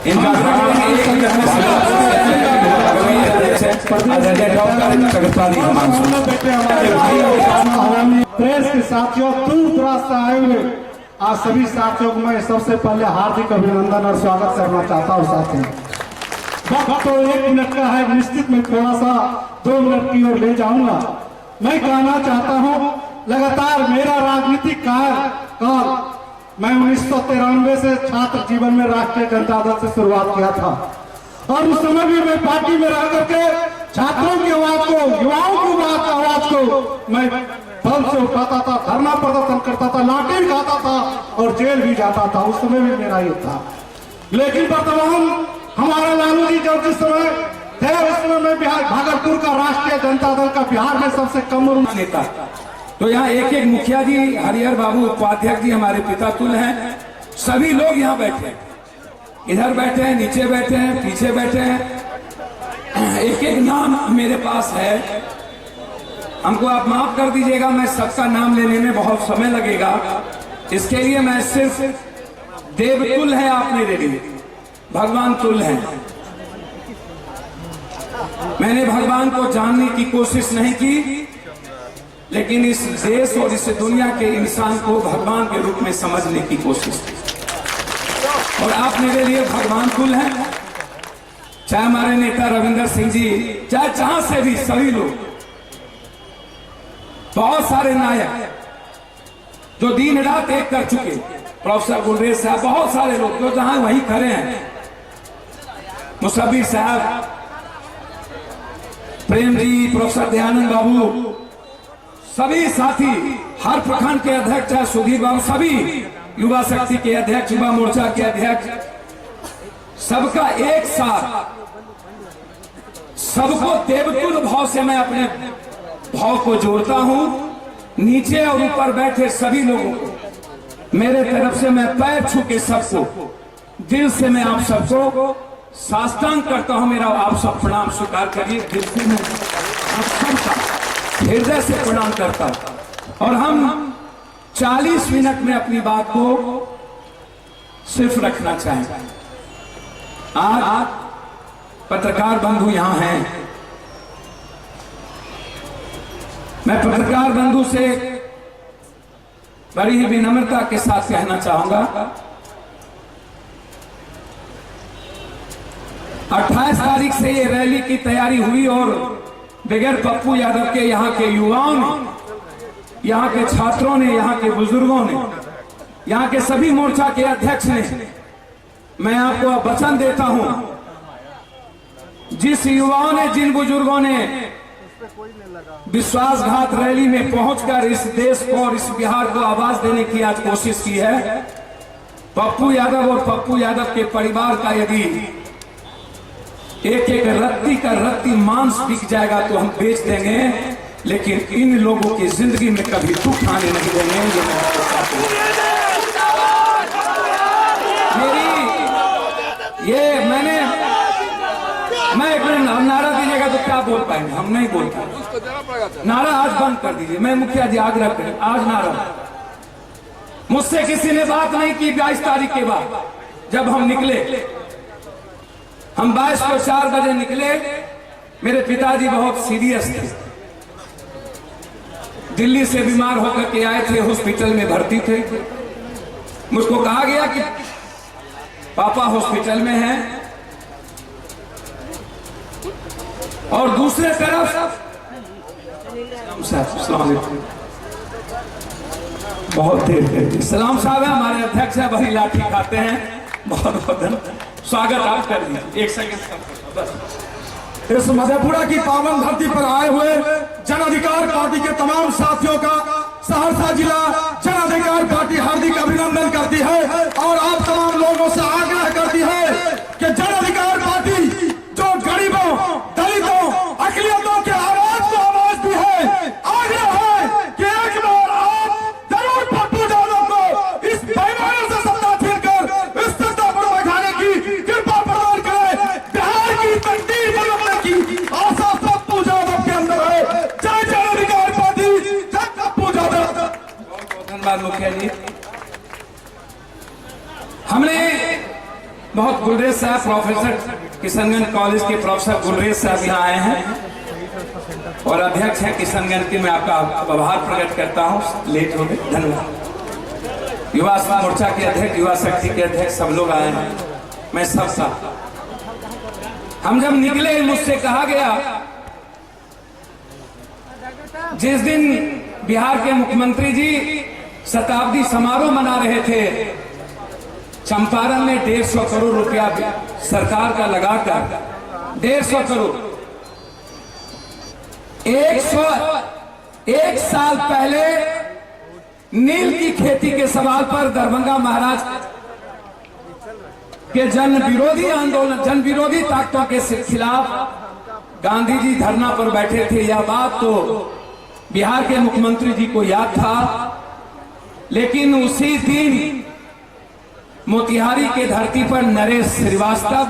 इनका प्रेस के साथियों, दूर दराज से आए हुए आज सभी साथियों को मैं सबसे पहले हार्दिक अभिनंदन और स्वागत करना चाहता हूँ। साथी वक्त तो 1 मिनट का है, निश्चित मैं थोड़ा सा 2 मिनट की ओर ले जाऊंगा। मैं कहना चाहता हूँ, लगातार मेरा राजनीतिक काल मैं 1993 से छात्र जीवन में राष्ट्रीय जनता दल से शुरुआत किया था और उस समय भी मैं पार्टी में रह करके छात्रों की आवाज को, युवाओं की आवाज को मैं बल से उठाता था, धरना प्रदर्शन करता था, लाठी खाता था और जेल भी जाता था। उस समय भी मेरा ये था। लेकिन वर्तमान हमारे लालू जी जब जिस समय थे उस समय मैं बिहार भागलपुर का राष्ट्रीय जनता दल का बिहार में सबसे कम उम्र नेता। तो यहाँ एक एक मुखिया जी, हरिहर बाबू उपाध्यक्ष जी हमारे पिता तुल्य हैं, सभी लोग यहाँ बैठे हैं, इधर बैठे हैं, नीचे बैठे हैं, पीछे बैठे हैं। एक एक नाम मेरे पास है, हमको आप माफ कर दीजिएगा, मैं सबका नाम लेने में बहुत समय लगेगा। इसके लिए मैं सिर्फ देवतुल है आप मेरे लिए, भगवान तुल है। मैंने भगवान को जानने की कोशिश नहीं की, लेकिन इस देश और इस दुनिया के इंसान को भगवान के रूप में समझने की कोशिश की। और आप मेरे लिए भगवान तुल हैं। चाहे हमारे नेता रविंदर सिंह जी, चाहे जहां से भी सभी लोग, बहुत सारे नायक जो दिन रात एक कर चुके, प्रोफेसर गुलरेज साहब, बहुत सारे लोग जो जहां वहीं खड़े हैं, मुसब्बिर साहब, प्रेम जी, प्रोफेसर दयानंद बाबू, सभी साथी, हर प्रखंड के अध्यक्ष है सुधीर बाबू, सभी युवा शक्ति के अध्यक्ष, युवा मोर्चा के अध्यक्ष, सबका एक साथ, सबको देवतुल्य भाव से मैं अपने भाव को जोड़ता हूं। नीचे और ऊपर बैठे सभी लोगों को मेरे तरफ से मैं पैर छू के सबको दिल से मैं आप सबको साष्टांग करता हूं। मेरा आप सब प्रणाम स्वीकार करिए। दिल से मैं आप सबका हृदय से प्रणाम करता हूं। और हम 40 मिनट में अपनी बात को सिर्फ रखना चाहेंगे। आज पत्रकार बंधु यहां हैं, मैं पत्रकार बंधु से बड़ी ही विनम्रता के साथ कहना चाहूंगा, 28 तारीख से ये रैली की तैयारी हुई और बगैर पप्पू यादव के यहाँ के युवाओं ने, यहाँ के छात्रों ने, यहाँ के बुजुर्गों ने, यहाँ के सभी मोर्चा के अध्यक्ष ने, मैं आपको वचन देता हूं, जिस युवाओं ने, जिन बुजुर्गों ने विश्वासघात रैली में पहुंचकर इस देश को और इस बिहार को आवाज देने की आज कोशिश की है, पप्पू यादव और पप्पू यादव के परिवार का यदि एक एक रत्ती का रत्ती मांस बिक जाएगा तो हम बेच देंगे, लेकिन इन लोगों की जिंदगी में कभी दुख आने नहीं देंगे। मैं एक मिनट नारा दीजिएगा तो क्या बोल पाएंगे, हम नहीं बोल पाएंगे। नारा आज बंद कर दीजिए। मैं मुखिया जी आग्रह करें, आज नारा, मुझसे किसी ने बात नहीं की 22 तारीख के बाद जब हम निकले, हम 22 को 4 बजे निकले। मेरे पिताजी बहुत सीरियस थे, दिल्ली से बीमार होकर के आए थे, हॉस्पिटल में भर्ती थे। मुझको कहा गया कि पापा हॉस्पिटल में हैं, और दूसरे तरफ बहुत देर सलाम साहब है, हमारे अध्यक्ष है, वही लाठी खाते हैं। बहुत बहुत स्वागत आप कर दीजिए। एक सेकंड बस। इस मधेपुरा की पावन धरती पर आए हुए जन अधिकार पार्टी के तमाम साथियों का सहरसा जिला जन अधिकार पार्टी हार्दिक अभिनंदन करती है और आप तमाम लोगों से आग्रह करती है कि जन अधिकार पार्टी जो गरीबों, दलितों, अकलियतों के आवाज को आवाज दी है, आग्रह है कि एक बार आप जरूर पप्पू यादव को इस बेईमानी से सत्ता छीनकर इस सत्ता पर बैठाने की कृपा प्रदान करें। बिहार की तकदीर बदलने की आशा पप्पू यादव के अंदर है। जय जन अधिकार पार्टी, जय पप्पू यादव। बहुत धन्यवाद मुखिया जी। हमने बहुत गुलरेज साहब, प्रोफेसर किशनगंज कॉलेज के प्रोफेसर गुलरेज साहब यहाँ आए हैं और अध्यक्ष हैं किशनगंज के। मैं आपका आभार प्रकट करता हूँ, लेट हो गए, धन्यवाद। युवा मोर्चा के अध्यक्ष, युवा शक्ति के अध्यक्ष सब लोग आए हैं, मैं सबका। हम जब निकले मुझसे कहा गया, जिस दिन बिहार के मुख्यमंत्री जी शताब्दी समारोह मना रहे थे, चंपारण में 150 करोड़ रुपया सरकार का लगाकर 150 करोड़, 101 साल पहले नील की खेती के सवाल पर दरभंगा महाराज के जन विरोधी आंदोलन, जन विरोधी ताकतों के खिलाफ गांधी जी धरना पर बैठे थे। यह बात तो बिहार के मुख्यमंत्री जी को याद था, लेकिन उसी दिन मोतिहारी के धरती पर नरेश श्रीवास्तव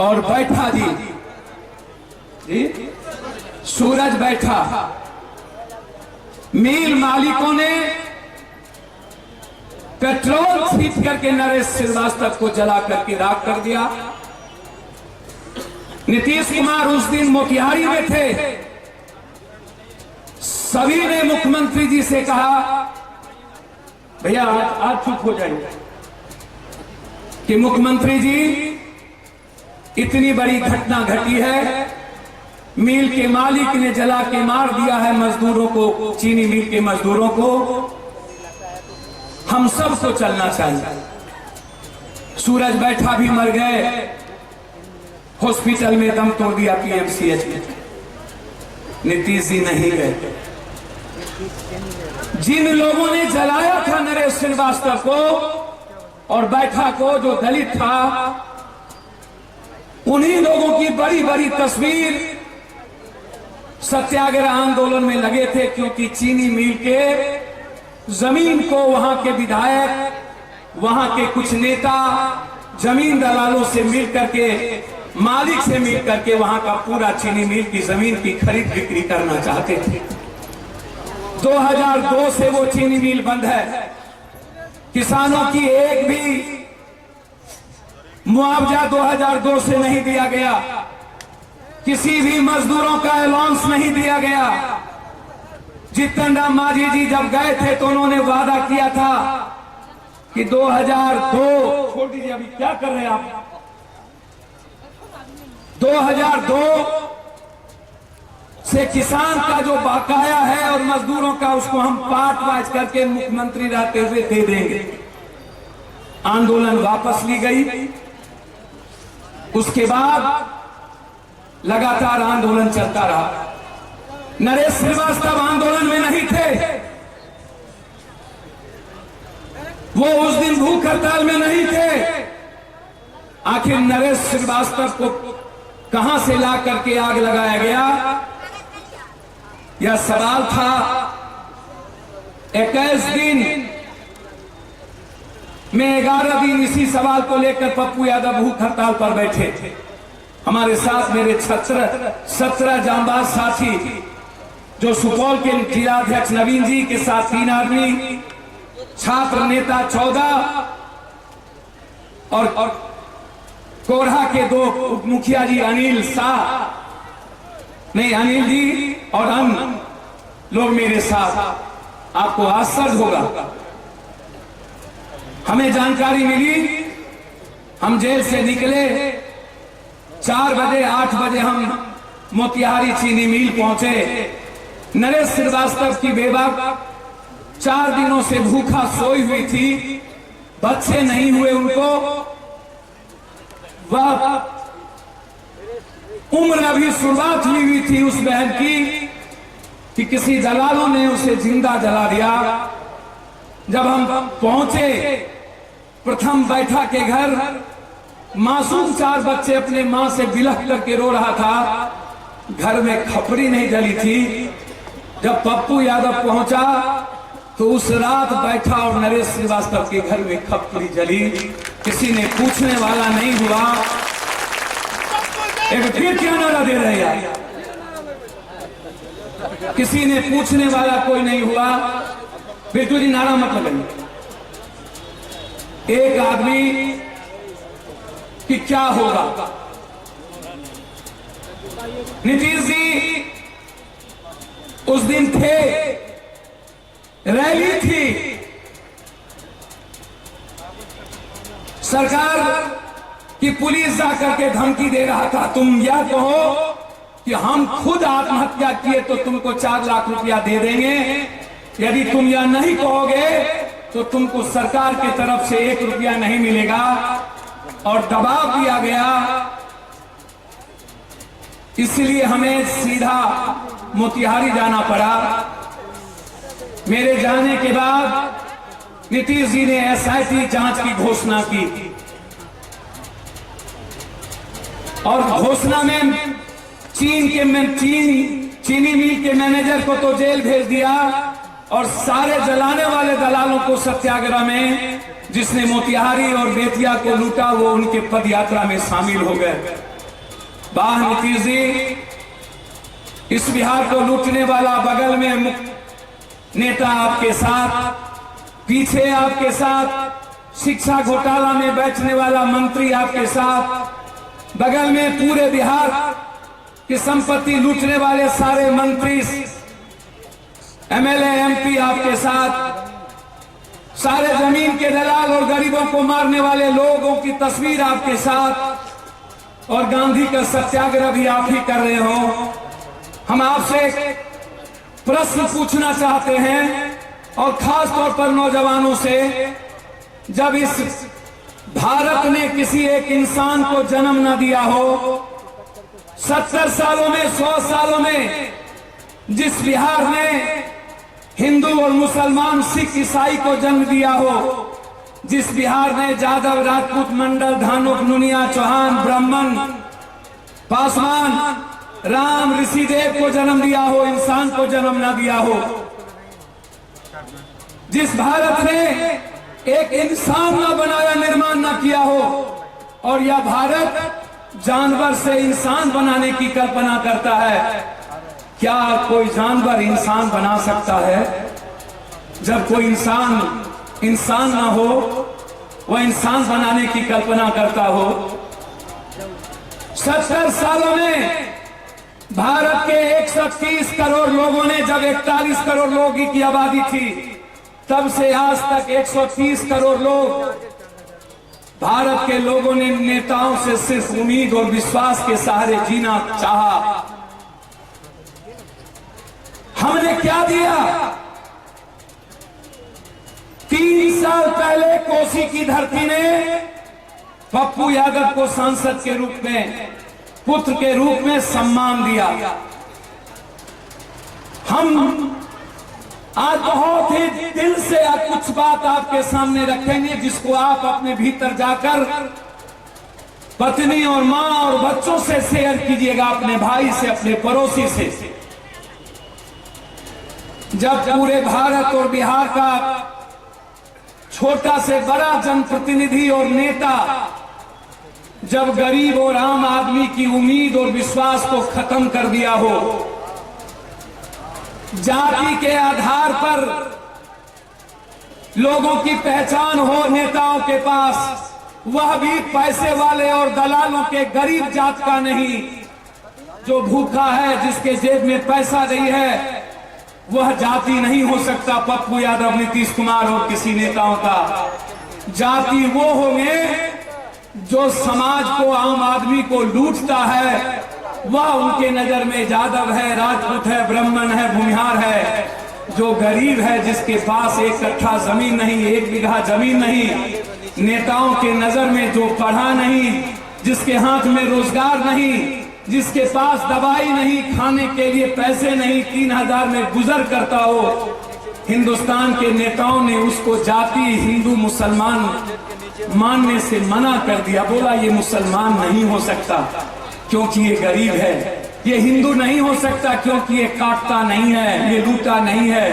और बैठा जी सूरज बैठा, मिल मालिकों ने पेट्रोल छींच करके नरेश श्रीवास्तव को जला करके राख कर दिया। नीतीश कुमार उस दिन मोतिहारी में थे। सभी ने मुख्यमंत्री जी से कहा, भैया आज चुप हो जाइए, कि मुख्यमंत्री जी इतनी बड़ी घटना घटी है, मिल के मालिक ने जला के मार दिया है मजदूरों को, चीनी मिल के मजदूरों को, हम सबको चलना चाहिए। सूरज बैठा भी मर गए, हॉस्पिटल में दम तोड़ दिया पीएमसीएच में। नीतीश जी नहीं गए। जिन लोगों ने जलाया था नरेश श्रीवास्तव को और बैठा को, जो दलित था, उन्हीं लोगों की बड़ी बड़ी तस्वीर सत्याग्रह आंदोलन में लगे थे, क्योंकि चीनी मिल के जमीन को वहां के विधायक, वहां के कुछ नेता जमीन दलालों से मिल करके, मालिक से मिल करके वहां का पूरा चीनी मिल की जमीन की खरीद बिक्री करना चाहते थे। 2002 से वो चीनी मिल बंद है। किसानों की एक भी मुआवजा 2002 से नहीं दिया गया, किसी भी मजदूरों का अलाउंस नहीं दिया गया। जीतन राम मांझी जी जब गए थे तो उन्होंने वादा किया था कि 2002, छोड़ दीजिए अभी क्या कर रहे हैं आप, 2002 से किसान का जो बकाया है और मजदूरों का, उसको हम पार्ट वाइज करके मुख्यमंत्री रहते हुए दे देंगे। आंदोलन वापस ली गई। उसके बाद लगातार आंदोलन चलता रहा। नरेश श्रीवास्तव आंदोलन में नहीं थे, वो उस दिन भूख हड़ताल में नहीं थे। आखिर नरेश श्रीवास्तव को कहां से ला करके आग लगाया गया, यह सवाल था। 21 दिन में 11 दिन इसी सवाल को लेकर पप्पू यादव भूख हड़ताल पर बैठे थे। हमारे साथ मेरे 17 जांबाज साथी, जो सुपौल के जिलाध्यक्ष नवीन जी के साथ 3 आदमी, छात्र नेता 14 और कोरहा के 2 उप मुखिया जी अनिल शाह, नहीं अनिल जी और हम लोग मेरे साथ। आपको आश्चर्य होगा, हमें जानकारी मिली, हम जेल से निकले 4 बजे, 8 बजे हम मोतिहारी चीनी मिल पहुंचे। नरेश श्रीवास्तव की बेवा 4 दिनों से भूखा सोई हुई थी, बच्चे नहीं हुए उनको, वह उम्र अभी शुरुआत हुई थी उस बहन की कि किसी दलालों ने उसे जिंदा जला दिया। जब हम पहुंचे प्रथम बैठा के घर, मासूम 4 बच्चे अपने मां से बिलख करके रो रहा था। घर में खपरी नहीं जली थी। जब पप्पू यादव पहुंचा तो उस रात बैठा और नरेश श्रीवास्तव के घर में खपरी जली। किसी ने पूछने वाला नहीं हुआ। एक फिर क्या नारा दे रहे यार, किसी ने पूछने वाला कोई नहीं हुआ। बिट्टू जी नारा मत लगाइए। एक आदमी कि क्या होगा। नीतीश जी उस दिन थे, रैली थी, सरकार की पुलिस जाकर के धमकी दे रहा था, तुम यह कहो कि हम खुद आत्महत्या किए तो तुमको 4 लाख रुपया दे देंगे, यदि तुम यह नहीं कहोगे तो तुमको सरकार की तरफ से 1 रुपया नहीं मिलेगा। और दबाव दिया गया, इसलिए हमें सीधा मोतिहारी जाना पड़ा। मेरे जाने के बाद नीतीश जी ने SIT जांच की घोषणा की और घोषणा में चीनी मिल के मैनेजर को तो जेल भेज दिया और सारे जलाने वाले दलालों को सत्याग्रह में, जिसने मोतिहारी और बेतिया को लूटा, वो उनके पदयात्रा में शामिल हो गए। वाह नीतीश जी, इस बिहार को लूटने वाला बगल में नेता आपके साथ, पीछे आपके साथ शिक्षा घोटाला में बैठने वाला मंत्री आपके साथ, बगल में पूरे बिहार की संपत्ति लूटने वाले सारे मंत्री, MLA MP आपके साथ, सारे जमीन के दलाल और गरीबों को मारने वाले लोगों की तस्वीर आपके साथ, और गांधी का सत्याग्रह भी आप ही कर रहे हो। हम आपसे एक प्रश्न पूछना चाहते हैं, और खास तौर पर नौजवानों से, जब इस भारत ने किसी एक इंसान को जन्म न दिया हो, 70 सालों में, 100 सालों में जिस बिहार ने हिंदू और मुसलमान, सिख, ईसाई को जन्म दिया हो, जिस बिहार ने जादव, राजपूत, मंडल, धानुक, नुनिया, चौहान, ब्राह्मण, पासवान, राम, ऋषिदेव को जन्म दिया हो, इंसान को जन्म न दिया हो, जिस भारत ने एक इंसान न बनाया, निर्माण न किया हो, और यह भारत जानवर से इंसान बनाने की कल्पना करता है। क्या कोई जानवर इंसान बना सकता है? जब कोई इंसान ना हो, वह इंसान बनाने की कल्पना करता हो। 70 सालों में भारत के 130 करोड़ लोगों ने, जब 41 करोड़ लोगों की आबादी थी, तब से आज तक 130 करोड़ लोग, भारत के लोगों ने नेताओं से सिर्फ उम्मीद और विश्वास के सहारे जीना चाहा। हमने क्या दिया? 3 साल पहले कोसी की धरती ने पप्पू यादव को सांसद के रूप में, पुत्र के रूप में सम्मान दिया। हम आज बहुत ही दिल से कुछ बात आपके सामने रखेंगे, जिसको आप अपने भीतर जाकर पत्नी और मां और बच्चों से शेयर कीजिएगा, अपने भाई से, अपने पड़ोसी से। जब पूरे भारत और बिहार का छोटा से बड़ा जनप्रतिनिधि और नेता जब गरीब और आम आदमी की उम्मीद और विश्वास को खत्म कर दिया हो, जाति के आधार पर लोगों की पहचान हो नेताओं के पास, वह भी पैसे वाले और दलालों के गरीब जात का नहीं, जो भूखा है, जिसके जेब में पैसा नहीं है, वह जाति नहीं हो सकता पप्पू यादव, नीतीश कुमार और किसी नेताओं का। जाति वो होंगे जो समाज को, आम आदमी को लूटता है, वह उनके नजर में यादव है, राजपूत है, ब्राह्मण है, भूमिहार है। जो गरीब है, जिसके पास 1 कट्ठा जमीन नहीं, 1 बीघा जमीन नहीं, नेताओं के नजर में जो पढ़ा नहीं, जिसके हाथ में रोजगार नहीं, जिसके पास दवाई नहीं, खाने के लिए पैसे नहीं, 3000 में गुजर करता हो, हिंदुस्तान के नेताओं ने उसको जाति हिंदू मुसलमान मानने से मना कर दिया। बोला ये मुसलमान नहीं हो सकता क्योंकि ये गरीब है, ये हिंदू नहीं हो सकता क्योंकि ये काटता नहीं है, ये लूटा नहीं है,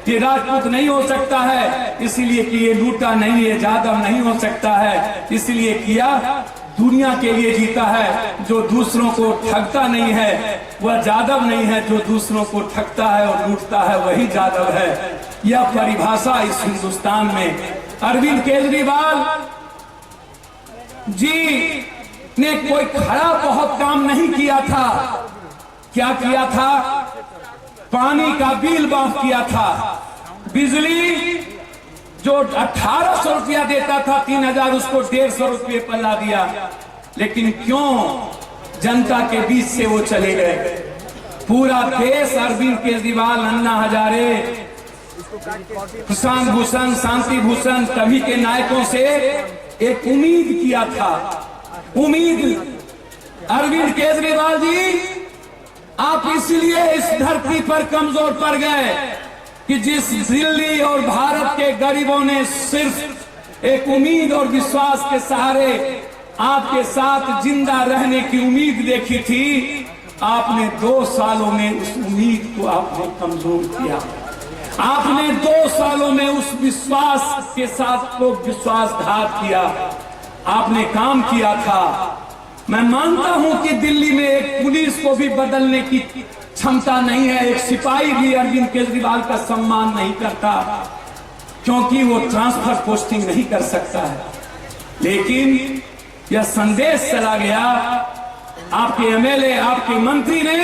ये राजपूत नहीं हो सकता है इसलिए कि ये लूटा नहीं है, जादव नहीं हो सकता है इसलिए किया, दुनिया के लिए जीता है। जो दूसरों को ठगता नहीं है वह जादव नहीं है, जो दूसरों को ठगता है और लूटता है वही जादव है। यह परिभाषा इस हिंदुस्तान में अरविंद केजरीवाल जी ने कोई खड़ा बहुत काम नहीं किया था। क्या किया था? पानी का बिल माफ किया था। बिजली जो 1800 रुपया देता था 3000 उसको 150 रुपये पर ला दिया। लेकिन क्यों जनता के बीच से वो चले गए? पूरा देश अरविंद केजरीवाल, अन्ना हजारे, प्रशांत भूषण, शांति भूषण सभी के नायकों से एक उम्मीद किया था। उम्मीद, अरविंद केजरीवाल जी आप इसलिए इस धरती पर कमजोर पड़ गए कि जिस दिल्ली और भारत के गरीबों ने सिर्फ एक उम्मीद और विश्वास के सहारे आपके साथ जिंदा रहने की उम्मीद देखी थी, आपने 2 सालों में उस उम्मीद को आपने कमजोर किया। आपने 2 सालों में उस विश्वास के साथ को विश्वासघात किया। आपने काम किया था। मैं मानता हूं कि दिल्ली में एक पुलिस को भी बदलने की क्षमता नहीं है। एक सिपाही भी अरविंद केजरीवाल का सम्मान नहीं करता क्योंकि वो ट्रांसफर पोस्टिंग नहीं कर सकता है। लेकिन यह संदेश चला गया। आपके एमएलए, आपके मंत्री ने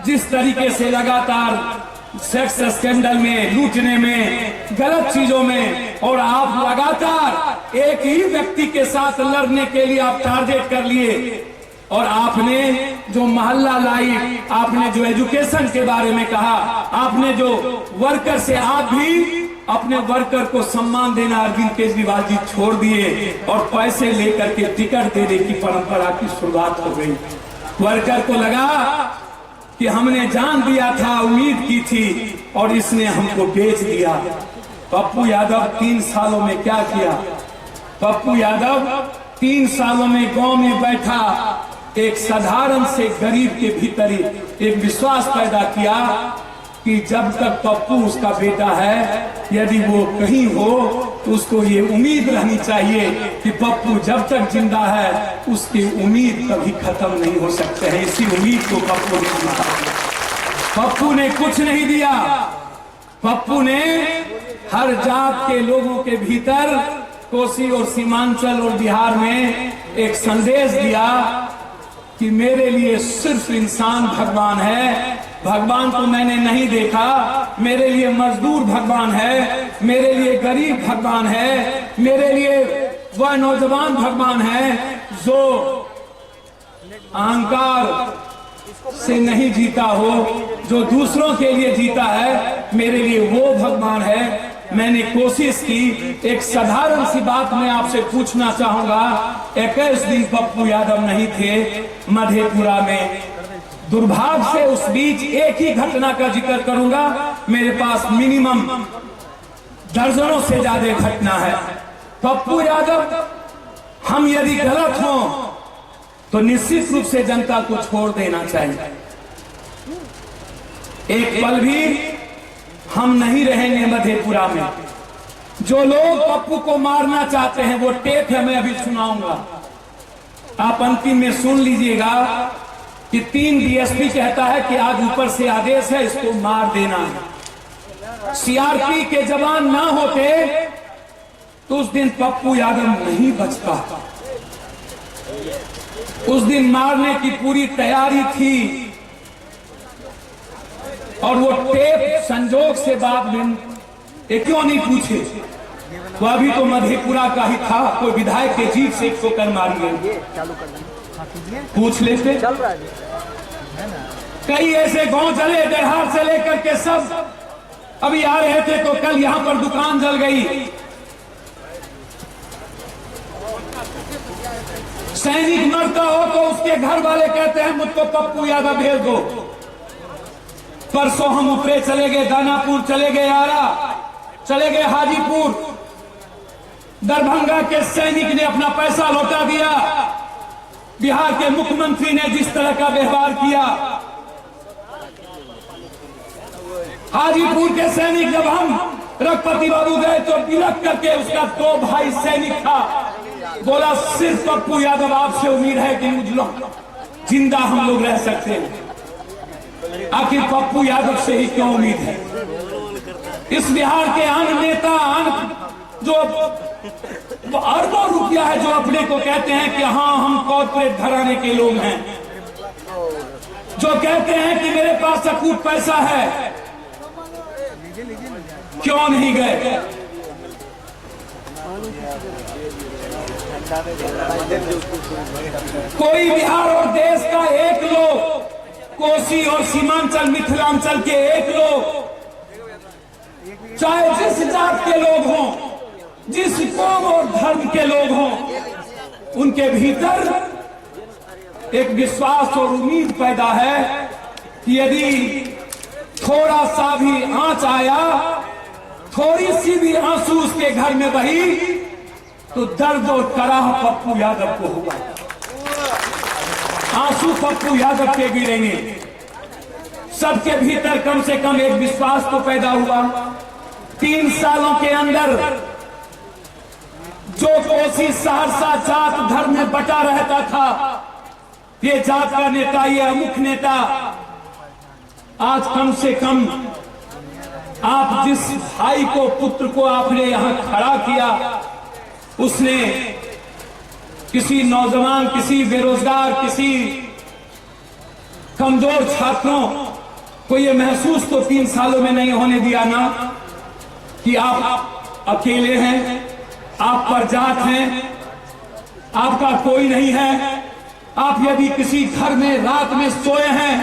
जिस तरीके से लगातार सेक्स स्कैंडल में, लूटने में, गलत चीजों में, और आप लगातार एक ही व्यक्ति के साथ लड़ने के लिए आप टारगेट कर लिए। और आपने जो मोहल्ला लाइफ, आपने जो एजुकेशन के बारे में कहा, आपने जो वर्कर से आप भी अपने वर्कर को सम्मान देना अरविंद केजरीवाल जी छोड़ दिए और पैसे लेकर के टिकट देने की परंपरा की शुरुआत हो गई। वर्कर को लगा कि हमने जान दिया था, उम्मीद की थी और इसने हमको बेच दिया। पप्पू यादव 3 सालों में क्या किया? पप्पू यादव 3 सालों में गांव में बैठा एक साधारण से गरीब के भीतर एक विश्वास पैदा किया कि जब तक पप्पू उसका बेटा है, यदि वो कहीं हो तो उसको ये उम्मीद रहनी चाहिए कि पप्पू जब तक जिंदा है उसकी उम्मीद कभी खत्म नहीं हो सकते हैं। इसी उम्मीद को पप्पू ने दिया। पप्पू ने कुछ नहीं दिया। पप्पू ने हर जात के लोगों के भीतर कोसी और सीमांचल और बिहार में एक संदेश दिया कि मेरे लिए सिर्फ इंसान भगवान है। भगवान को मैंने नहीं देखा। मेरे लिए मजदूर भगवान है, मेरे लिए गरीब भगवान है, मेरे लिए वह नौजवान भगवान है जो अहंकार से नहीं जीता हो, जो दूसरों के लिए जीता है, मेरे लिए वो भगवान है। मैंने कोशिश की। एक साधारण सी बात मैं आपसे पूछना चाहूंगा। 21 दिन पप्पू यादव नहीं थे मधेपुरा में। दुर्भाग्य से उस बीच एक ही घटना का जिक्र करूंगा। मेरे पास मिनिमम दर्जनों से ज्यादा घटना है। पप्पू यादव, हम यदि गलत हों तो निश्चित रूप से जनता को छोड़ देना चाहिए। एक पल भी हम नहीं रहेंगे मधेपुरा में। जो लोग पप्पू को मारना चाहते हैं, वो टेप है, मैं अभी सुनाऊंगा, आप अंतिम में सुन लीजिएगा कि 3 डीएसपी कहता है कि आज ऊपर से आदेश है, इसको मार देना है। सीआरपी के जवान ना होते तो उस दिन पप्पू यादव नहीं बचता। उस दिन मारने की पूरी तैयारी थी और वो टेप संजोग से बाद में क्यों नहीं पूछे? वो अभी तो मधेपुरा का ही था, कोई विधायक के जीप से ठोकर मारिए, पूछ लेते। कई ऐसे गांव चले, बिहार से लेकर के सब अभी आ रहे थे तो कल यहां पर दुकान जल गई। सैनिक मरता हो तो उसके घर वाले कहते हैं मुझको पप्पू यादव भेज दो। परसों हम ऊपरे चले गए, दानापुर चले गए, आरा चले गए, हाजीपुर। दरभंगा के सैनिक ने अपना पैसा लौटा दिया। बिहार के मुख्यमंत्री ने जिस तरह का व्यवहार किया, हाजीपुर के सैनिक, जब हम रघुपति बाबू गए तो बिलख करके उसका 2 भाई सैनिक था, बोला सिर्फ पप्पू यादव आपसे उम्मीद है कि मुझ लोग जिंदा हम लोग रह सकते हैं। आखिर पप्पू यादव से ही क्यों उम्मीद है? इस बिहार के अन्य नेता, जो अरबों रुपया है जो अपने को कहते हैं कि हाँ हम कॉर्पोरेट घराने के लोग हैं, जो कहते हैं कि मेरे पास अकूत पैसा है। क्यों नहीं गए? कोई बिहार और देश का एक लोग, कोसी और सीमांचल मिथिलांचल के एक लोग, चाहे जिस जात के लोग हों, जिस कौम और धर्म के लोग हों, उनके भीतर एक विश्वास और उम्मीद पैदा है कि यदि थोड़ा सा भी आंच आया, थोड़ी सी भी आंसू उसके घर में बही, तो दर्द और कराह पप्पू यादव को होगा। आंसू पप्पू यादव के गिरेंगे। सबके भीतर कम से कम एक विश्वास तो पैदा हुआ। 3 सालों के अंदर जो कोसी सहरसा जात धर्म में बटा रहता था, ये जात का नेता, ये अमुक नेता, आज कम से कम आप जिस भाई को, पुत्र को आपने यहां खड़ा किया, उसने किसी नौजवान, किसी बेरोजगार, किसी कमजोर छात्रों को ये महसूस तो 3 सालों में नहीं होने दिया ना कि आप अकेले हैं, आप परजात हैं, आपका कोई नहीं है। आप यदि किसी घर में रात में सोए हैं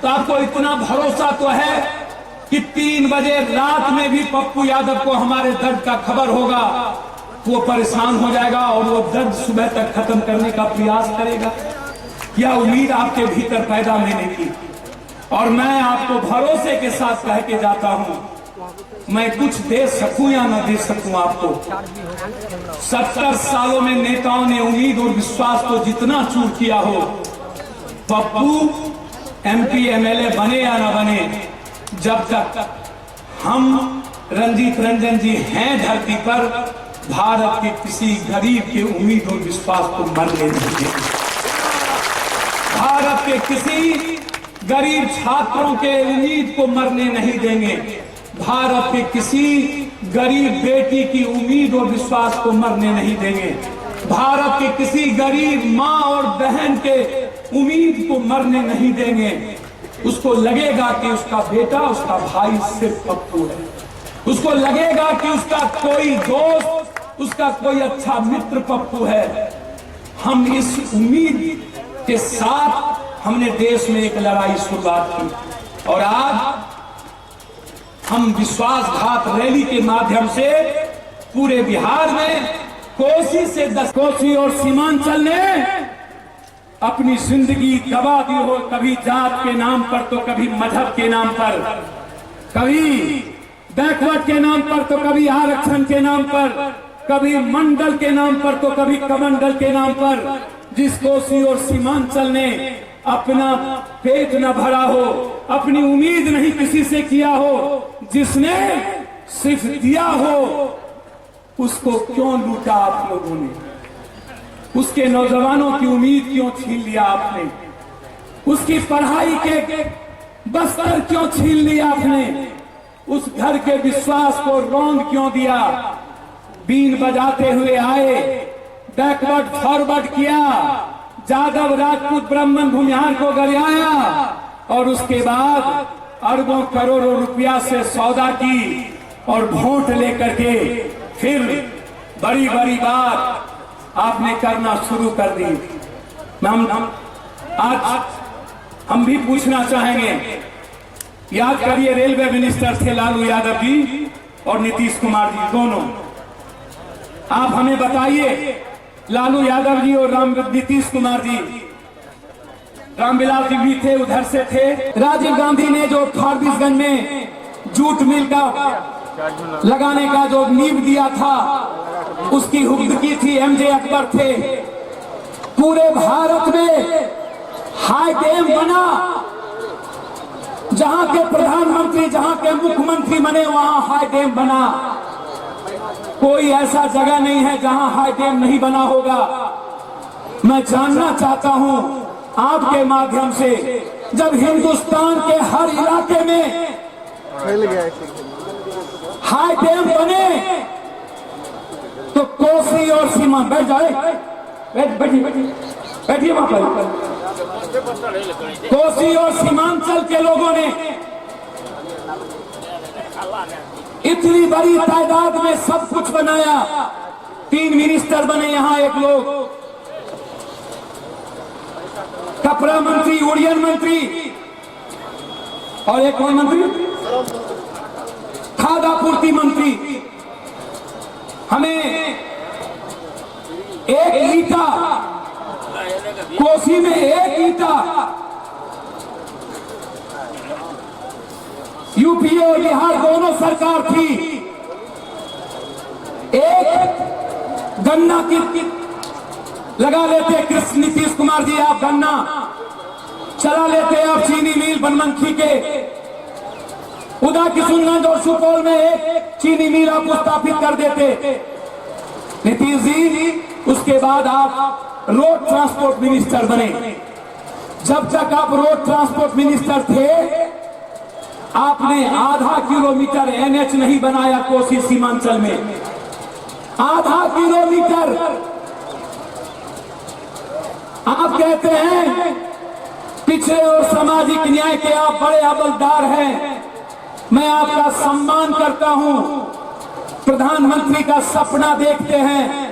तो आपको इतना भरोसा तो है कि 3 बजे रात में भी पप्पू यादव को हमारे दर्द का खबर होगा, वो परेशान हो जाएगा और वो दर्द सुबह तक खत्म करने का प्रयास करेगा। यह उम्मीद आपके भीतर पैदा मैंने की और मैं आपको भरोसे के साथ कह के जाता हूं, मैं कुछ दे सकूं या न दे सकूं आपको, 70 सालों में नेताओं ने उम्मीद और विश्वास को जितना चूर किया हो, पप्पू MP MLA बने या न बने, जब तक हम रंजीत रंजन जी हैं धरती पर, भारत के किसी गरीब के उम्मीद और विश्वास को मरने नहीं देंगे। भारत के किसी गरीब छात्रों के उम्मीद को मरने नहीं देंगे। भारत के किसी गरीब बेटी की उम्मीद और विश्वास को मरने नहीं देंगे। भारत के किसी गरीब माँ और बहन के उम्मीद को मरने नहीं देंगे। उसको लगेगा कि उसका बेटा, उसका भाई सिर्फ पप्पू है। उसको लगेगा कि उसका कोई दोस्त, उसका कोई अच्छा मित्र पप्पू है। हम इस उम्मीद के साथ हमने देश में एक लड़ाई शुरुआत की और आज हम विश्वासघात रैली के माध्यम से पूरे बिहार में कोसी से 10 कोसी और सीमांचल ने अपनी जिंदगी गवा दी हो, कभी जात के नाम पर तो कभी मजहब के नाम पर, कभी बैकवर्ड के नाम पर तो कभी आरक्षण के नाम पर, कभी मंडल के नाम पर तो कभी कमंडल के नाम पर। जिस कोसी और सीमांचल ने अपना पेट न भरा हो, अपनी उम्मीद नहीं किसी से किया हो, जिसने सिर्फ दिया हो, उसको क्यों लूटा आप लोगों ने? उसके नौजवानों की उम्मीद क्यों छीन लिया आपने? उसकी पढ़ाई के बस्तर क्यों छीन लिया आपने? उस घर के विश्वास को रौंद क्यों दिया? बीन बजाते हुए आए, बैकवर्ड फॉरवर्ड किया, जादव राजपूत ब्राह्मण भूमिहार को गरियाया और उसके बाद अरबों करोड़ों रुपया से सौदा की और वोट लेकर के फिर बड़ी बड़ी बात आपने करना शुरू कर दी। आज हम भी पूछना चाहेंगे, याद करिए रेलवे मिनिस्टर थे लालू यादव जी और नीतीश कुमार जी दोनों। आप हमें बताइए, लालू यादव जी और नीतीश कुमार जी, रामविलास जी भी थे, उधर से थे। राजीव गांधी ने जो फारबिसगंज में जूट मिल का लगाने का जो नींव दिया था, उसकी हुक्मकी थी MJ अकबर थे। पूरे भारत में हाई डैम बना, जहां के प्रधानमंत्री, जहां के मुख्यमंत्री बने, वहां हाई डैम बना। कोई ऐसा जगह नहीं है जहां हाई डैम नहीं बना होगा। मैं जानना चाहता हूं आपके माध्यम से, जब हिंदुस्तान के हर इलाके में हाई डैम बने तो तो कोसी और सीमा बैठ जाए, बैठिए बैठिए वहां पर। कोसी और सीमांचल के लोगों ने इतनी बड़ी तादाद में सब कुछ बनाया। 3 मिनिस्टर बने यहां, एक लोग कपड़ा मंत्री, उड़ियन मंत्री और एक कौन मंत्री, खाद्य आपूर्ति मंत्री। हमें एक ईटा, कोसी में एक ईटा यूपी और बिहार दोनों सरकार थी, एक गन्ना की लगा लेते कृष्ण नीतीश कुमार जी, आप गन्ना चला लेते, आप चीनी मिल बनमनखी के उदा किशुनगंज और सुपौल में एक चीनी मिल आप स्थापित कर देते नीतीश जी। उसके बाद आप रोड ट्रांसपोर्ट मिनिस्टर बने। जब तक आप रोड ट्रांसपोर्ट मिनिस्टर थे, आपने आधा किलोमीटर एनएच नहीं बनाया कोसी सीमांचल में, आधा किलोमीटर। आप कहते हैं पिछड़े और सामाजिक न्याय के आप बड़े अमलदार हैं, मैं आपका सम्मान करता हूं। प्रधानमंत्री का सपना देखते हैं।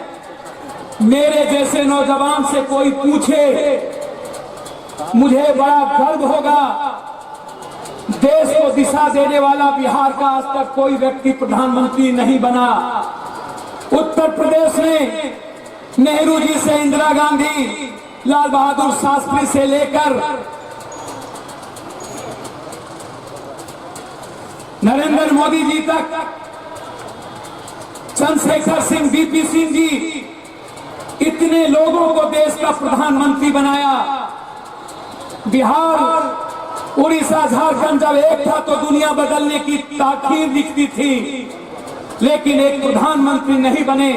मेरे जैसे नौजवान से कोई पूछे, मुझे बड़ा गर्व होगा। देश को दिशा देने वाला बिहार का आज तक कोई व्यक्ति प्रधानमंत्री नहीं बना। उत्तर प्रदेश में नेहरू जी से इंदिरा गांधी, लाल बहादुर शास्त्री से लेकर नरेंद्र मोदी जी तक, चंद्रशेखर सिंह, बीपी सिंह जी, इतने लोगों को देश का प्रधानमंत्री बनाया। बिहार, उड़ीसा, झारखंड जब एक था तो दुनिया बदलने की ताकीर दिखती थी, लेकिन एक प्रधानमंत्री नहीं बने।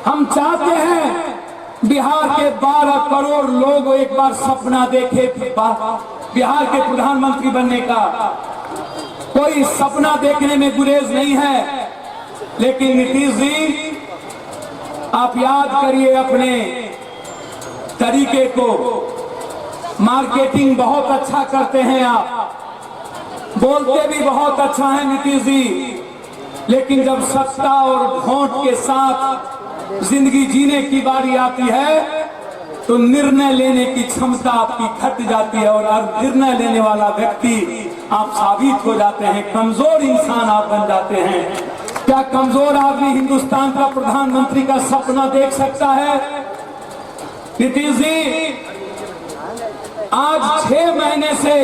हम चाहते हैं बिहार के 12 करोड़ लोग एक बार सपना देखे बिहार के प्रधानमंत्री बनने का। कोई सपना देखने में गुरेज नहीं है। लेकिन नीतीश जी, आप याद करिए अपने तरीके को। मार्केटिंग बहुत अच्छा करते हैं आप, बोलते भी बहुत अच्छा है नीतीश जी, लेकिन जब सत्ता और वोट के साथ जिंदगी जीने की बारी आती है तो निर्णय लेने की क्षमता आपकी घट जाती है और निर्णय लेने वाला व्यक्ति आप साबित हो जाते हैं, कमजोर इंसान आप बन जाते हैं। क्या कमजोर आदमी हिंदुस्तान का प्रधानमंत्री का सपना देख सकता है? नीतीश जी, आज 6 महीने से,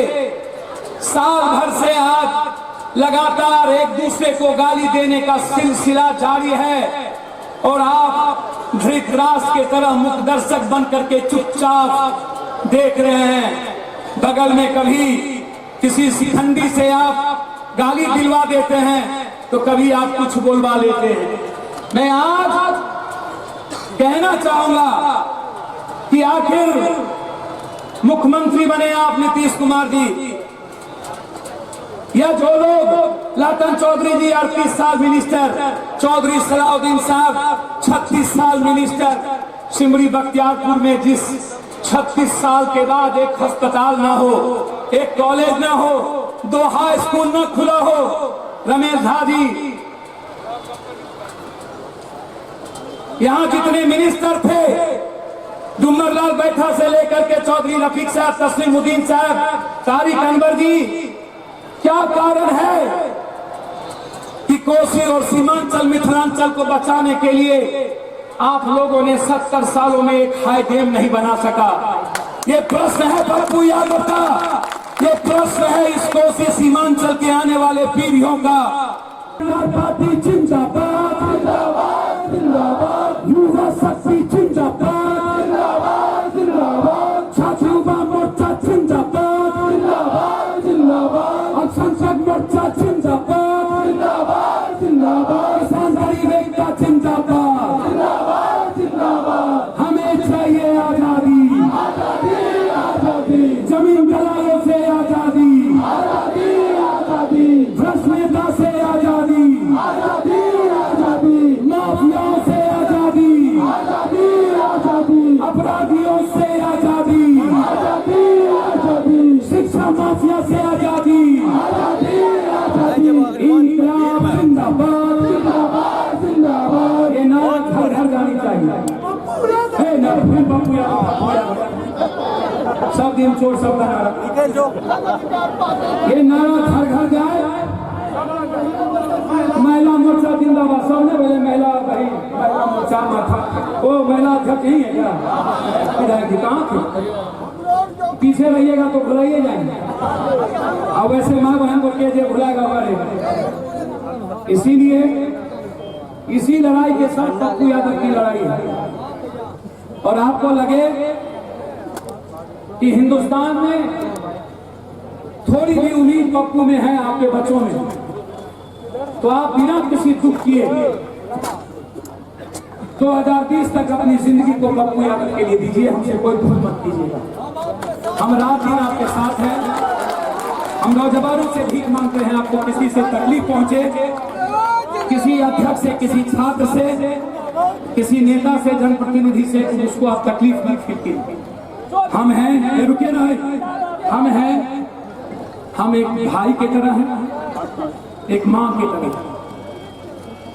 साल भर से आज लगातार एक दूसरे को गाली देने का सिलसिला जारी है और आप धृतराष्ट्र के तरह मुखदर्शक बन करके चुपचाप देख रहे हैं। बगल में कभी किसी शिखंडी से आप गाली दिलवा देते हैं तो कभी आप कुछ बोलवा लेते हैं। मैं आज कहना चाहूंगा कि आखिर मुख्यमंत्री बने आप नीतीश कुमार जी, या जो लोग लाटन चौधरी जी 38 साल मिनिस्टर, चौधरी सलाउद्दीन साहब 36 साल मिनिस्टर, सिमरी बख्तियारपुर में जिस 36 साल के बाद एक अस्पताल ना हो, एक कॉलेज ना हो, 2 हाई स्कूल ना खुला हो, रमेश झा जी, यहां जितने मिनिस्टर थे, डुमरलाल बैठा से लेकर के चौधरी रफीक साहब, तस्लीमुद्दीन साहब, तारिक अनवर जी, क्या कारण है कि कोसी और सीमांचल, मिथिलांचल को बचाने के लिए आप लोगों ने 70 सालों में एक हाई डैम नहीं बना सका? ये प्रश्न है बापू यादव का, ये प्रश्न है इस कोसी सीमांचल के आने वाले पीढ़ियों का। पार्टी जिंदाबाद, जिंदाबाद, जिंदाबाद, युवा शक्ति जिंदाबाद, जिंदाबाद, जिंदाबाद, छात्र युवा मोर्चा जिंदाबाद, जिंदाबाद, जिंदाबाद, संसद मोर्चा जिंदाबाद, जिंदाबाद, जिंदाबाद, किसानदारी वेगता जिंदाबाद, जिंदाबाद, जिंदाबाद। हमें चाहिए आजादी, आजादी, आजादी, जमीन दलालों से आजादी, आजादी, आजादी, भ्रष्ट नेता से आजादी, आजादी, आजादी, माफियाओं से सब दिन चोर सब का नारा, ये नारा घर घर जाए। महिला मोर्चा जिंदाबाद, सबने बोले महिला भाई, महिला मोर्चा माथा, वो महिला अध्यक्ष ही है क्या? विधायक कहाँ थे? पीछे रहिएगा तो भुलाइए जाएंगे, और वैसे माँ बहन को के भुलाएगा बढ़ेगा। इसीलिए इसी लड़ाई के साथ पप्पू यादव की लड़ाई है। और आपको लगे कि हिंदुस्तान में थोड़ी भी उम्मीद पप्पू में है, आपके बच्चों में, तो आप बिना किसी दुख किए 2030 तक अपनी जिंदगी को पप्पू यादव के लिए दीजिए, हमसे कोई भूल मत कीजिएगा। हम रात दिन आपके साथ हैं। हम नौजवानों से भीख मांगते हैं, आपको किसी से तकलीफ पहुंचे, किसी अध्यक्ष से, किसी छात्र से, किसी नेता से, जनप्रतिनिधि से, उसको आप तकलीफ मत कीजिए। हम हैं, रुके रहे, हम हैं, हम एक भाई की तरह हैं, एक माँ की तरह।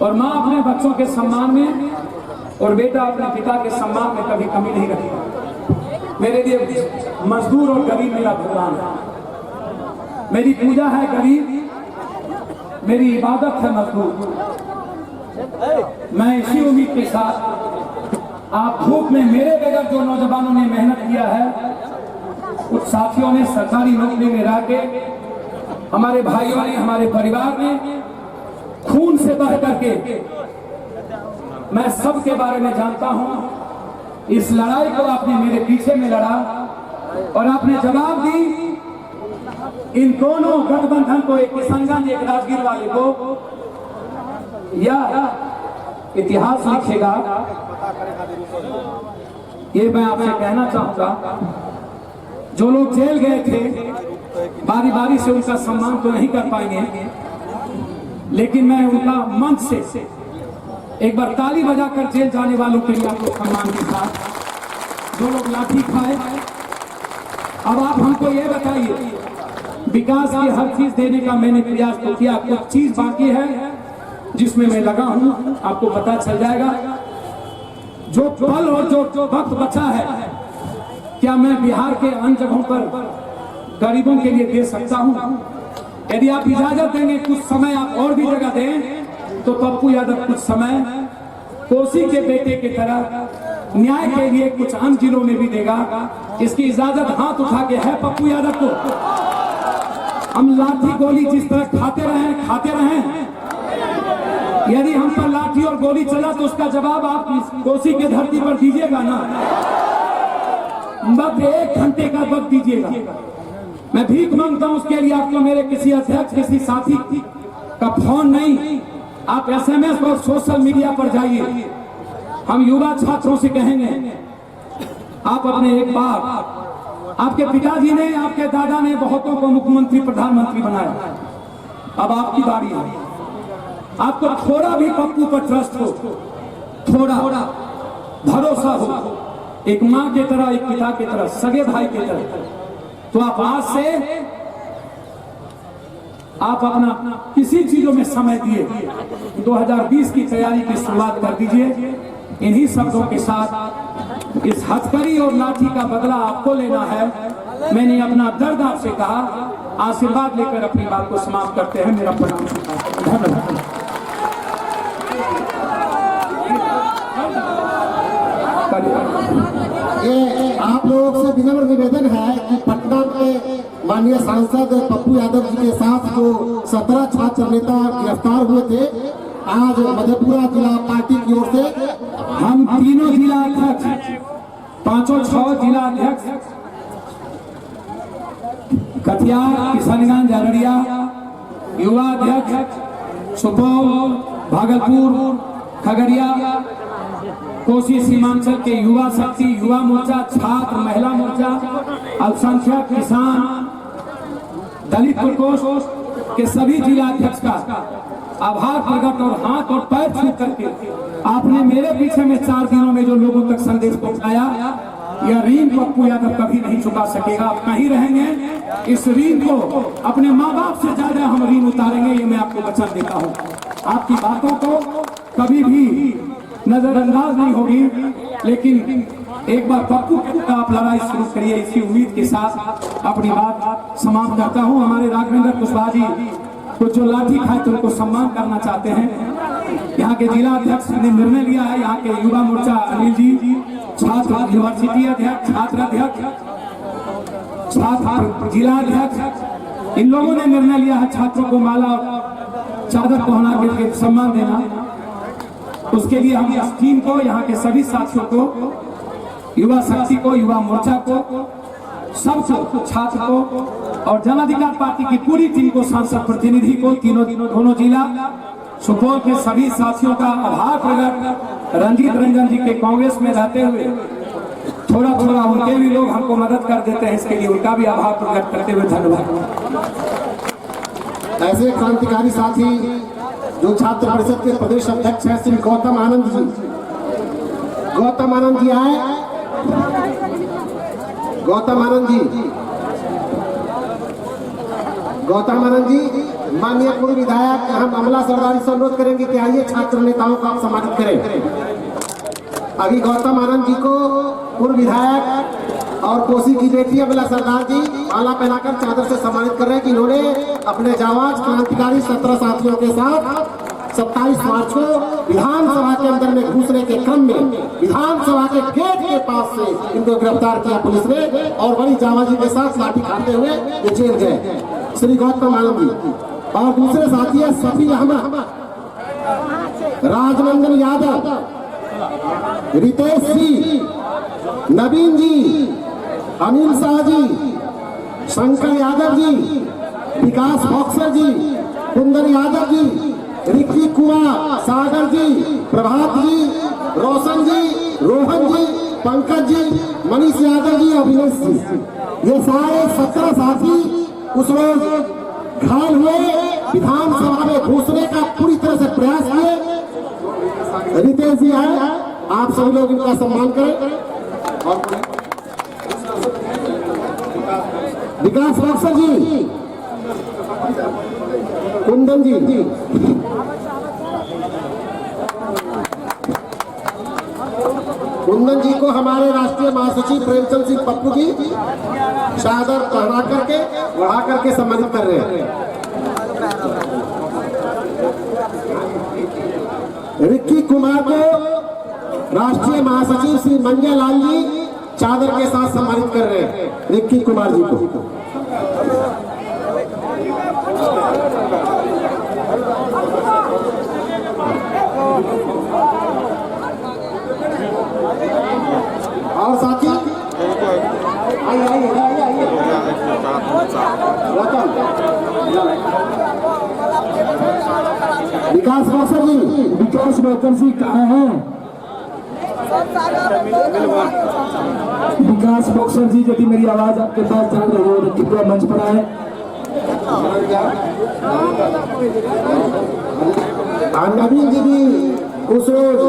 और माँ अपने बच्चों के सम्मान में और बेटा अपने पिता के सम्मान में कभी कमी नहीं रखी। मेरे लिए मजदूर और गरीब मेरा भगवान है, मेरी पूजा है गरीब, मेरी इबादत है मजदूर। मैं इसी उम्मीद के साथ आप धूप में मेरे बगैर जो नौजवानों ने मेहनत किया है, कुछ साथियों ने सरकारी नौकरी में रह के, हमारे भाइयों ने, हमारे परिवार ने खून से बह करके, मैं सबके बारे में जानता हूं। इस लड़ाई को आपने मेरे पीछे में लड़ा और आपने जवाब दी इन दोनों गठबंधन को, एक किशनगंज एक राजगीर वाले को। यह इतिहास लिखेगा, ये मैं आपसे कहना चाहूंगा। जो लोग जेल गए थे, बारी बारी से उनका सम्मान तो नहीं कर पाएंगे, लेकिन मैं उनका मंच से एक बार ताली बजाकर जेल जाने वालों के लिए आपको सम्मान के साथ, जो लोग लाठी खाए। अब आप हमको ये बताइए, विकास की हर चीज देने का मैंने प्रयास तो किया, कुछ चीज बाकी है जिसमें मैं लगा हूं, आपको पता चल जाएगा। जो पल और जो वक्त बचा है, क्या मैं बिहार के अन्य जगहों पर गरीबों के लिए दे सकता हूं? यदि आप इजाजत देंगे, कुछ समय आप और भी जगह दें, तो पप्पू यादव कुछ समय कोसी के बेटे की तरह न्याय के लिए कुछ अन्य जिलों में भी देगा। इसकी इजाजत हाथ उठा के है पप्पू यादव को। हम लाठी गोली जिस तरह खाते रहें, यदि हम पर लाठी और गोली चला तो उसका जवाब आप इस कोसी के धरती पर दीजिएगा ना। वक्त 1 घंटे का वक्त दीजिएगा। मैं भीख मांगता हूं, उसके लिए आपको मेरे किसी अध्यक्ष, किसी साथी का फोन नहीं, आप SMS और सोशल मीडिया पर जाइए। हम युवा छात्रों से कहेंगे, आप अपने एक बार, आपके पिताजी ने, आपके दादा ने बहुतों को मुख्यमंत्री, प्रधानमंत्री बनाया। अब आपकी बारी है। आपको थोड़ा भी पप्पू पर ट्रस्ट हो, थोड़ा भरोसा हो, एक माँ की तरह, एक पिता की तरह, सगे भाई की तरह, तो आप आज से आप अपना किसी चीजों में समय दिए 2020 की तैयारी की शुरुआत कर दीजिए। इन्हीं शब्दों के साथ इस हथकड़ी और लाठी का बदला आपको लेना है। मैंने अपना दर्द आपसे कहा, आशीर्वाद लेकर अपनी बात को समाप्त करते हैं। मेरा प्रणाम, धन्यवाद। ये आप लोगों से विनम्र निवेदन है कि पटना में माननीय सांसद पप्पू यादव जी के साथ जो 17 छात्र नेता गिरफ्तार हुए थे, आज मधेपुरा जिला पार्टी की ओर से हम तीनों जिला अध्यक्ष, 5-6 जिला अध्यक्ष, कटिहार, किशनगंज, अररिया, युवा अध्यक्ष, सुपौल, भागलपुर, खगड़िया, कोसी सीमांचल के युवा शक्ति, युवा मोर्चा, छात्र, महिला मोर्चा, अल्पसंख्यक, किसान, दलित प्रकोष्ठ के सभी जिला अध्यक्ष का आभार प्रकट और हाथ और पैर छू करके आपने मेरे पीछे में 4 दिनों में जो लोगों तक संदेश पहुंचाया, यह ऋण पप्पू यादव कभी नहीं चुका सकेगा। आप कहीं रहेंगे, इस ऋण को अपने माँ बाप से ज्यादा हम ऋण उतारेंगे, ये मैं आपको वचन देता हूँ। आपकी बातों को कभी भी नजरअंदाज नहीं होगी, लेकिन एक बार पप्पू का आप लड़ाई शुरू करिए, इसी उम्मीद के साथ अपनी बात समाप्त करता हूं। हमारे राघवेंद्र कुशवाहा जी को जो लाठी खाए तो उनको सम्मान करना चाहते हैं। यहाँ के जिला अध्यक्ष ने निर्णय लिया है, यहाँ के युवा मोर्चा अनिल जी, छात्र यूनिवर्सिटी अध्यक्ष, छात्र अध्यक्ष, छात्र जिला अध्यक्ष, इन लोगों ने निर्णय लिया है छात्रों को माला और चादर पहना के सम्मान देना। उसके लिए हम इस टीम को, यहाँ के सभी साथियों को, युवा शक्ति को, युवा मोर्चा को, सबको, छात्र को और जन अधिकार पार्टी की पूरी टीम को, सांसद प्रतिनिधि को, दोनों जिला सुपौल के सभी साथियों का आभार प्रकट। रंजीत रंजन जी के कांग्रेस में रहते हुए थोड़ा थोड़ा उनके भी लोग हमको मदद कर देते हैं, इसके लिए उनका भी आभार प्रकट करते हुए धन्यवाद। ऐसे क्रांतिकारी साथी जो छात्र परिषद के प्रदेश अध्यक्ष हैं श्री गौतम आनंद जी, गौतम आनंद जी आए, गौतम आनंद जी, गौतम आनंद जी, माननीय पूर्व विधायक, हम अमला सरदारी से अनुरोध करेंगे कि आइए छात्र नेताओं को आप सम्मानित करें। अभी गौतम आनंद जी को पूर्व विधायक और कोसी की बेटी अमला सरदार जी माला पहनाकर चादर से सम्मानित कर रहे हैं कि इन्होंने अपने जाबाज क्रांतिकारी 17 साथियों के साथ 27 मार्च को विधानसभा के अंदर में घुसने के क्रम में विधानसभा के गेट के पास से इनको गिरफ्तार किया पुलिस ने और बड़ी जाबाजी के साथ लाठी खाते हुए ये जेल गए, श्री गौतम आनंद जी। और दूसरे साथी है सफी अहमद, राजनंदन यादव, रितेश जी, नवीन जी, अनिल शाह जी, शंकर यादव जी, विकास बॉक्सर जी, कुंदन यादव जी, रिक्की कुमार, सागर जी, प्रभात जी, रोशन जी, रोहन जी, पंकज जी, मनीष यादव जी, अभिनेश जी, ये सारे 17 साथी उस रोज घायल हुए, विधानसभा में घुसने का पूरी तरह से प्रयास किए। रितेश जी आए, आप सभी लोग इनका सम्मान करें। और विकास बॉक्सर जी, कुंदन जी, कुंदन जी को हमारे राष्ट्रीय महासचिव प्रेमचंद सिंह पप्पू जी चादर पहना करके बढ़ा करके सम्मानित कर रहे हैं। रिक्की कुमार को राष्ट्रीय महासचिव श्री मंजय लाल जी चादर के साथ सम्मानित कर रहे हैं, रिक्की कुमार जी को। और साथी आइए आइए आइए आइए, विकास बॉक्सर जी, विकास बॉक्सर जी कहाँ हैं? विकास बॉक्सर जी, यदि मेरी आवाज आपके पास जा रही हो तो कृपया मंच पर आए। नवीन जी भी उस रोज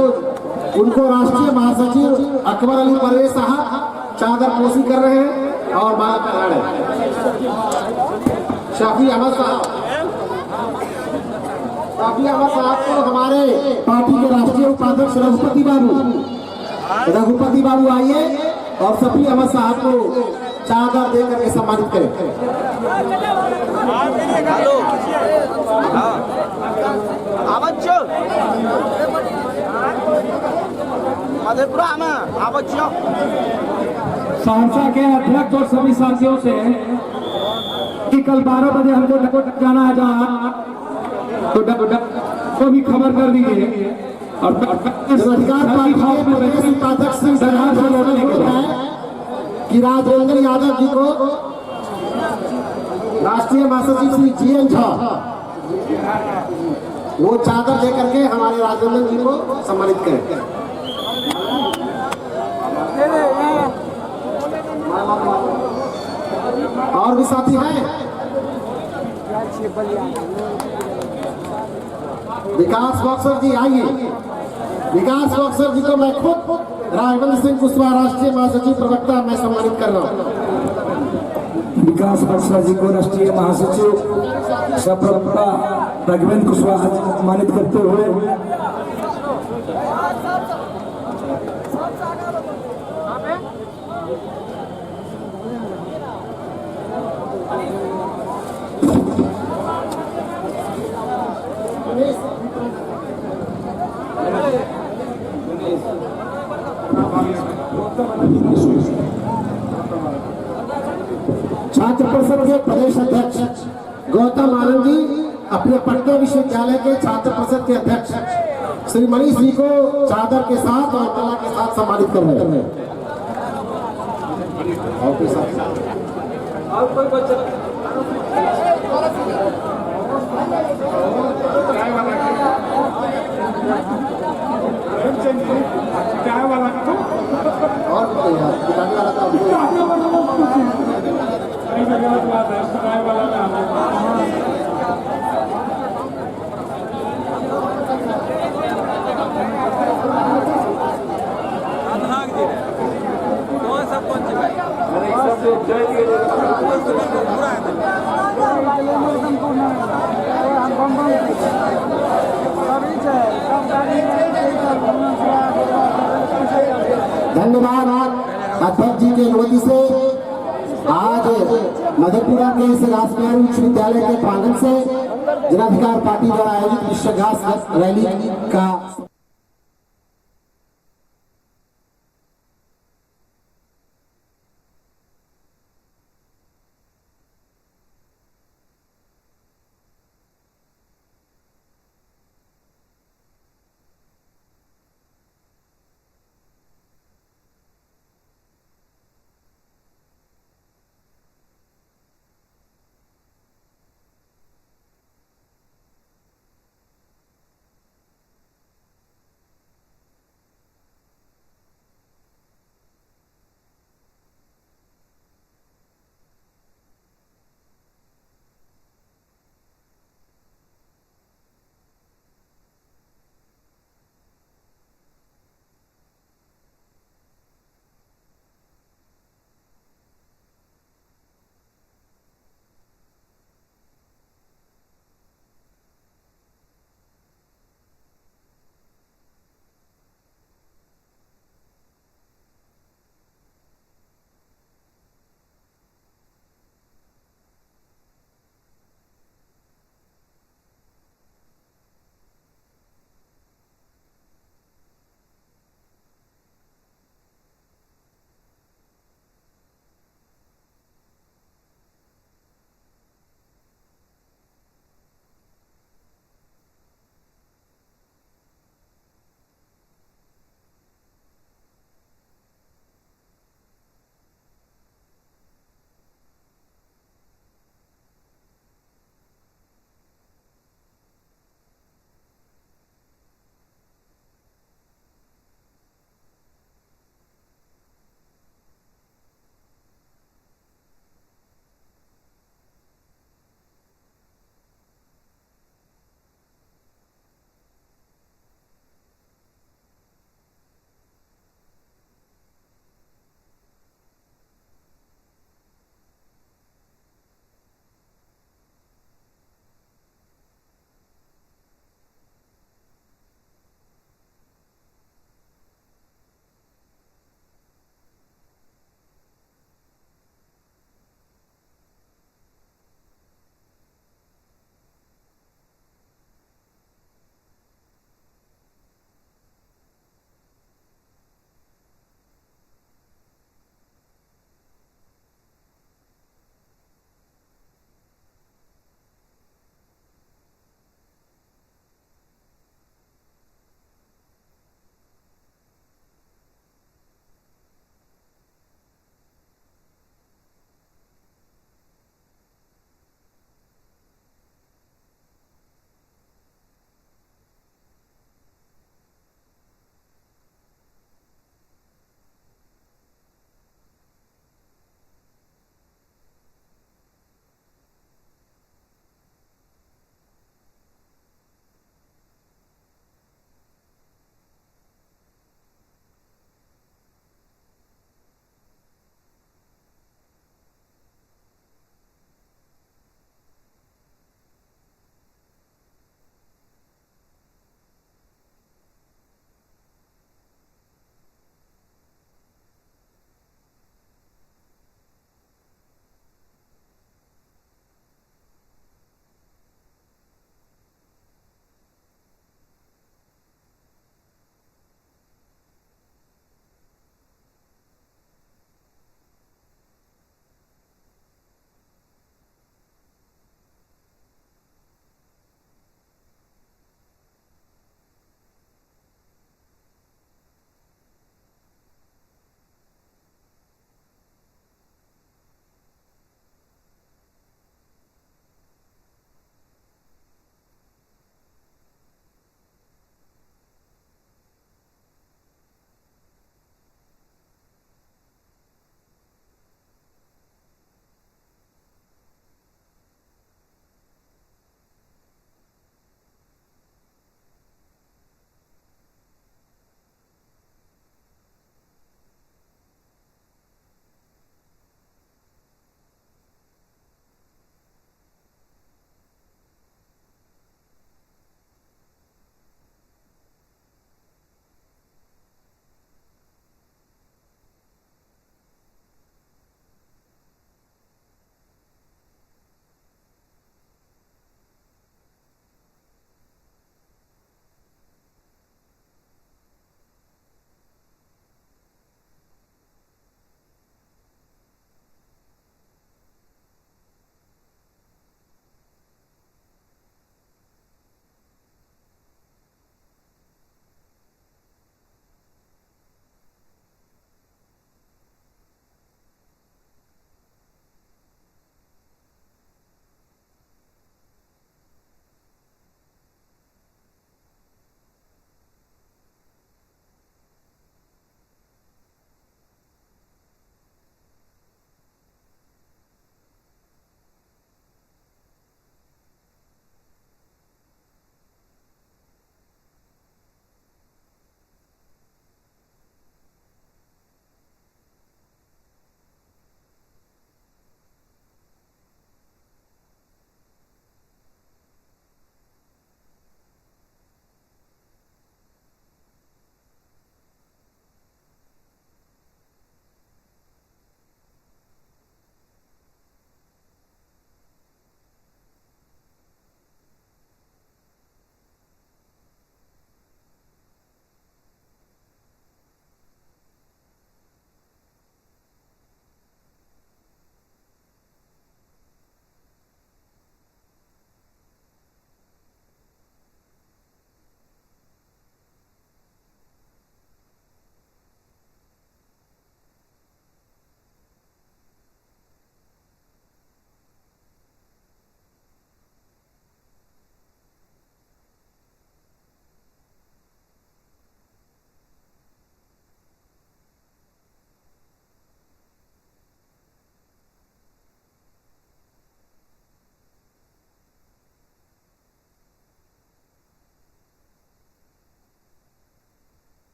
उनको राष्ट्रीय महासचिव अकबर अली परवेज साहब चादर पोशी कर रहे हैं और माला पहना रहे हैं। शफी अहमद साहब, शफी अहमद साहब को हमारे पार्टी के राष्ट्रीय उपाध्यक्ष रघुपति बाबू आइए और शफी अहमद साहब को चादर दे करके सम्मानित करें। सहरसा के अध्यक्ष और सभी साथियों से कि कल 12 बजे हमको जाना है जहाँ, तो को भी खबर कर दीजिए। और कि राजनंदन यादव जी को राष्ट्रीय महासचिव श्री GN झा वो चादर दे करके हमारे राजनंदन जी को सम्मानित करें। और भी साथी हैं, विकास बॉक्सर जी आइए। विकास बॉक्सर जी को मैं खुद राघवेंद्र सिंह कुशवाहा राष्ट्रीय महासचिव प्रवक्ता मैं सम्मानित कर रहा हूँ। विकास बॉक्सर जी को राष्ट्रीय महासचिव प्रवक्ता राघवेंद्र कुशवाहा सम्मानित करते हुए छात्र परिषद के प्रदेश अध्यक्ष गौतम आनंद जी अपने पटना विश्वविद्यालय के छात्र परिषद के अध्यक्ष श्री मनीष जी को चादर के साथ और कला के साथ सम्मानित कर रहे हैं। और कोई बच्चा चाय वाला तो और पिटाने वाला का चाय वाला धन्यवाद। अध्यक्ष जी की अनुमति से आज मधेपुरा के इस राजकीय उच्च विद्यालय के प्रांगण से जिलाधिकार पार्टी द्वारा आयोजित विश्व घास रैली का